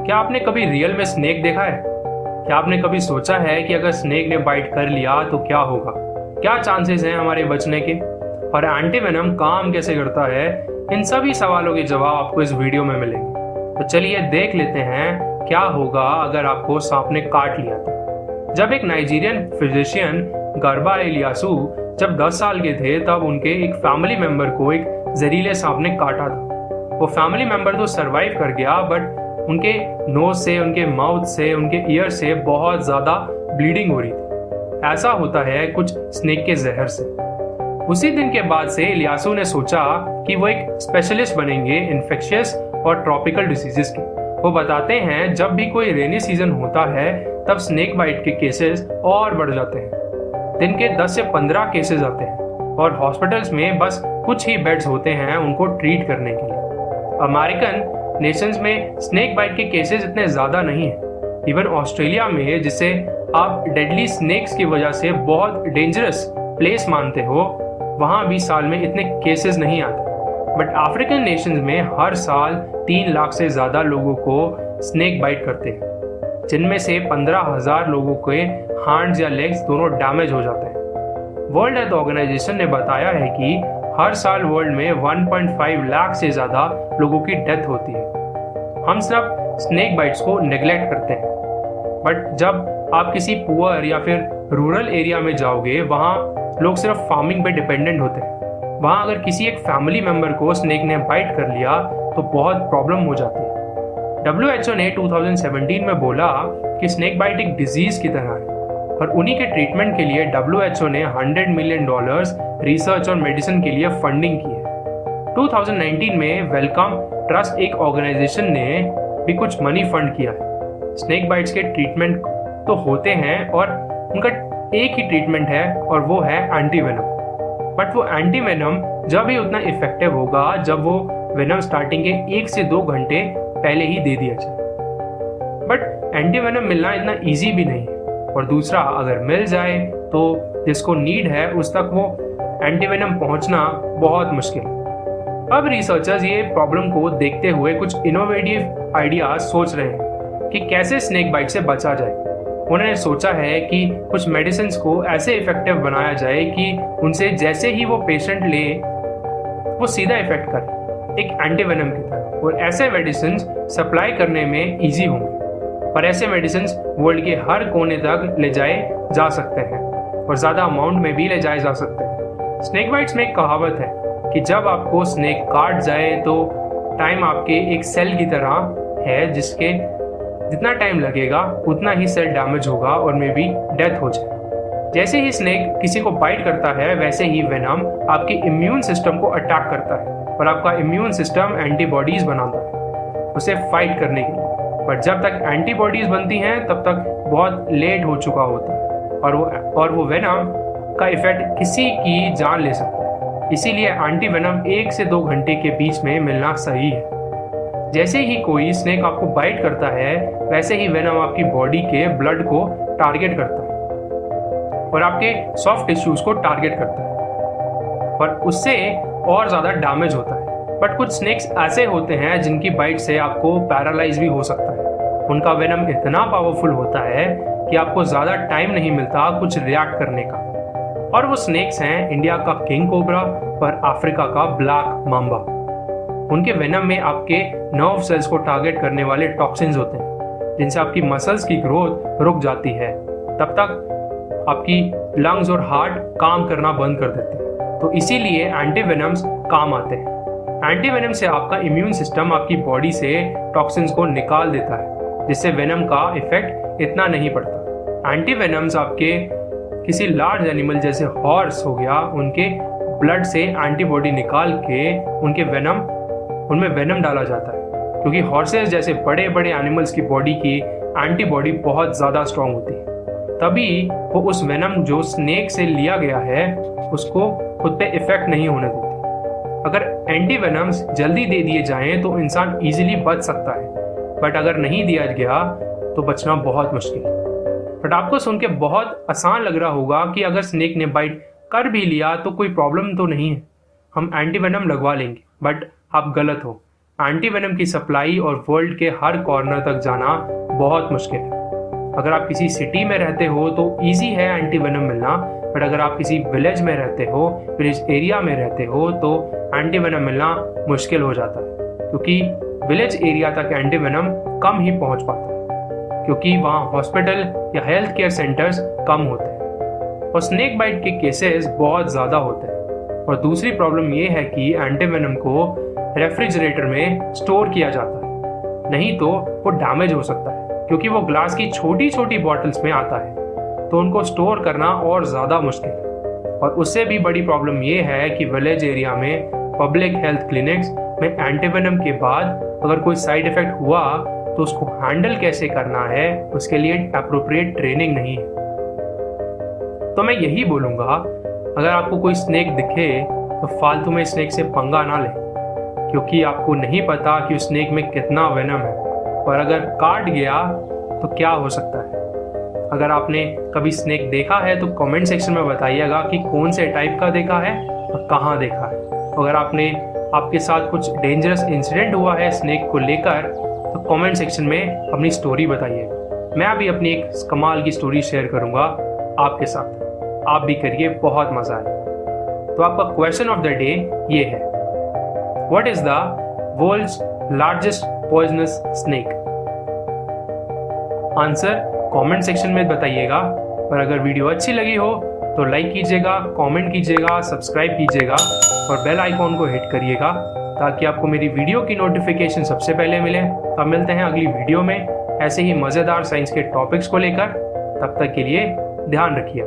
क्या आपने कभी रियल में स्नेक देखा है? क्या आपने कभी सोचा है कि अगर स्नेक ने बाइट कर लिया तो क्या होगा? क्या चांसेस हैं हमारे बचने के? और एंटीवेनम काम कैसे करता है? इन सभी सवालों के जवाब आपको इस वीडियो में मिलेंगे। तो चलिए देख लेते हैं क्या होगा अगर आपको सांप ने काट लिया तो। जब एक नाइजीरियन फिजिशियन गर्बा इलियासु जब 10 साल के थे तब उनके एक फैमिली मेंबर को एक जहरीले सांप ने काटा था। वो फैमिली मेंबर तो सरवाइव कर गया, बट उनके नोज से, उनके माउथ से, उनके ईयर से बहुत ज्यादा ब्लीडिंग हो रही थी। ऐसा होता है कुछ स्नेक के जहर से। उसी दिन के बाद से इलियासु ने सोचा कि वो एक स्पेशलिस्ट बनेंगे इन्फेक्शियस और ट्रॉपिकल डिसीजेस के। वो बताते हैं जब भी कोई रेनी सीजन होता है तब स्नेक बाइट के केसेस और बढ़ जाते हैं। दिन के 10 से 15 केसेस आते हैं और हॉस्पिटल्स में बस कुछ ही बेड्स होते हैं उनको ट्रीट करने के लिए। अमेरिकन नेशंस में स्नेक बाइट के केसेस इतने ज्यादा नहीं है। इवन ऑस्ट्रेलिया में, जिसे आप डेडली स्नेक्स की वजह से बहुत डेंजरस प्लेस मानते हो, वहां भी साल में इतने केसेस नहीं आते। बट अफ्रीकन नेशंस में हर साल 3 लाख से ज्यादा लोगों को स्नेक बाइट करते हैं, जिनमें से 15,000 लोगों के हैंड्स या लेग्स दोनों डैमेज हो जाते हैं। वर्ल्ड हेल्थ ऑर्गेनाइजेशन ने बताया है कि हर साल वर्ल्ड में 1.5 लाख से ज्यादा लोगों की डेथ होती है। हम सब स्नेक बाइट्स को नेग्लेक्ट करते हैं, बट जब आप किसी पुअर या फिर रूरल एरिया में जाओगे, वहाँ लोग सिर्फ फार्मिंग पे डिपेंडेंट होते हैं। वहाँ अगर किसी एक फैमिली मेंबर को स्नेक ने बाइट कर लिया तो बहुत प्रॉब्लम हो जाती है। WHO ने 2017 में बोला कि स्नेक बाइट एक डिजीज की तरह है और उन्हीं के ट्रीटमेंट के लिए WHO ने $100 मिलियन रिसर्च और मेडिसिन के लिए फंडिंग की है। 2019 में वेलकम ट्रस्ट एक ऑर्गेनाइजेशन ने भी कुछ मनी फंड किया है। स्नेक बाइट्स के ट्रीटमेंट तो होते हैं और उनका एक ही ट्रीटमेंट है और वो है एंटीवेनम। बट वो एंटीवेनम जब ही उतना इफेक्टिव होगा जब वो वेनम स्टार्टिंग के 1 से 2 घंटे पहले ही दे दिया जाए। बट एंटीवेनम मिलना इतना इजी भी नहीं है, और दूसरा अगर मिल जाए तो जिसको नीड है उस तक वो एंटीवेनम पहुंचना बहुत मुश्किल है। अब रिसर्चर्स ये प्रॉब्लम को देखते हुए कुछ इनोवेटिव आइडियाज सोच रहे हैं कि कैसे स्नेक बाइट से बचा जाए। उन्होंने सोचा है कि कुछ मेडिसिन को ऐसे इफेक्टिव बनाया जाए कि उनसे जैसे ही वो पेशेंट ले वो सीधा इफेक्ट करे, एक एंटीवेनम की तरह, और ऐसे मेडिसिन सप्लाई करने में ईजी होंगे और ऐसे मेडिसिन वर्ल्ड के हर कोने तक ले जाए जा सकते हैं और ज़्यादा अमाउंट में भी ले जाए जा सकते हैं। स्नेक बाइट्स में एक कहावत है कि जब आपको स्नेक काट जाए तो टाइम आपके एक सेल की तरह है, जिसके जितना टाइम लगेगा उतना ही सेल डैमेज होगा और मे बी डेथ हो जाए। जैसे ही स्नेक किसी को बाइट करता है वैसे ही वेनम आपके इम्यून सिस्टम को अटैक करता है और आपका इम्यून सिस्टम एंटीबॉडीज बनाता है उसे फाइट करने के लिए। पर जब तक एंटीबॉडीज बनती हैं तब तक बहुत लेट हो चुका होता है और वो वेनम का इफेक्ट किसी की जान ले सकता है। इसीलिए एंटीवेनम 1 से 2 घंटे के बीच में मिलना सही है। जैसे ही कोई स्नेक आपको बाइट करता है वैसे ही वेनम आपकी बॉडी के ब्लड को टारगेट करता है और आपके सॉफ्ट टिश्यूज को टारगेट करता है और उससे और ज़्यादा डैमेज होता है। बट कुछ स्नेक्स ऐसे होते हैं जिनकी बाइट से आपको पैरालाइज भी हो सकता है। उनका वेनम इतना पावरफुल होता है कि आपको ज़्यादा टाइम नहीं मिलता कुछ रिएक्ट करने का। और वो स्नेक्स हैं इंडिया का किंग कोबरा और अफ्रीका का ब्लैक मांबा। उनके वेनम में आपके नर्व सेल्स को टारगेट करने वाले टॉक्सिन्स होते हैं जिनसे आपकी मसल्स की ग्रोथ रुक जाती है। तब तक आपकी लंग्स और हार्ट काम करना बंद कर देते हैं। तो इसीलिए एंटीवेनम्स काम आते हैं। एंटीवेनम से आपका इम्यून सिस्टम आपकी बॉडी से टॉक्सिन्स को निकाल देता है, जिससे वेनम का इफेक्ट इतना नहीं पड़ता। एंटीवेनम्स आपके किसी लार्ज एनिमल जैसे हॉर्स हो गया, उनके ब्लड से एंटीबॉडी निकाल के उनमें वेनम डाला जाता है, क्योंकि हॉर्सेस जैसे बड़े बड़े एनिमल्स की बॉडी की एंटीबॉडी बहुत ज़्यादा स्ट्रांग होती है। तभी वो उस वेनम जो स्नेक से लिया गया है उसको खुद पे इफेक्ट नहीं होने देती। अगर एंटीवेनम्स जल्दी दे दिए जाएं तो इंसान इजीली बच सकता है, बट अगर नहीं दिया गया तो बचना बहुत मुश्किल है। बट आपको सुन के बहुत आसान लग रहा होगा कि अगर स्नेक ने बाइट कर भी लिया तो कोई प्रॉब्लम तो नहीं है, हम एंटीवेनम लगवा लेंगे। बट आप गलत हो। एंटीवेनम की सप्लाई और वर्ल्ड के हर कॉर्नर तक जाना बहुत मुश्किल है। अगर आप किसी सिटी में रहते हो तो इजी है एंटीवेनम मिलना, बट अगर आप किसी विलेज में रहते हो, विलेज एरिया में रहते हो, तो एंटीवेनम मिलना मुश्किल हो जाता है, क्योंकि विलेज एरिया तक एंटीवेनम कम ही पहुंच पाता है, क्योंकि वहाँ हॉस्पिटल या हेल्थ केयर सेंटर्स कम होते हैं और स्नेक बाइट के केसेस बहुत ज़्यादा होते हैं। और दूसरी प्रॉब्लम ये है कि एंटीवेनम को रेफ्रिजरेटर में स्टोर किया जाता है, नहीं तो वो डैमेज हो सकता है, क्योंकि वो ग्लास की छोटी छोटी बॉटल्स में आता है, तो उनको स्टोर करना और ज़्यादा मुश्किल है। और उससे भी बड़ी प्रॉब्लम ये है कि विलेज एरिया में पब्लिक हेल्थ क्लिनिक्स में एंटीवेनम के बाद अगर कोई साइड इफेक्ट हुआ तो उसको हैंडल कैसे करना है, उसके लिए अप्रोप्रिएट ट्रेनिंग नहीं है। तो मैं यही बोलूँगा, अगर आपको कोई स्नेक दिखे तो फालतू में स्नेक से पंगा ना ले, क्योंकि आपको नहीं पता कि उस स्नेक में कितना वेनम है, और अगर काट गया तो क्या हो सकता है। अगर आपने कभी स्नेक देखा है तो कमेंट सेक्शन में बताइएगा कि कौन से टाइप का देखा है और कहाँ देखा है। अगर आपके साथ कुछ डेंजरस इंसिडेंट हुआ है स्नेक को लेकर तो कमेंट सेक्शन में अपनी स्टोरी बताइएगा। मैं अभी अपनी एक कमाल की स्टोरी शेयर करूँगा आपके साथ, आप भी करिए, बहुत मज़ा आए। तो आपका क्वेश्चन ऑफ द डे ये है, what is the world's largest poisonous snake? Answer comment section में बताइएगा। और अगर वीडियो अच्छी लगी हो तो लाइक कीजिएगा, कमेंट कीजिएगा, सब्सक्राइब कीजिएगा और बेल आइकॉन को हिट करिएगा, ताकि आपको मेरी वीडियो की नोटिफिकेशन सबसे पहले मिले। अब मिलते हैं अगली वीडियो में ऐसे ही मज़ेदार साइंस के टॉपिक्स को लेकर। तब तक के लिए ध्यान रखिए।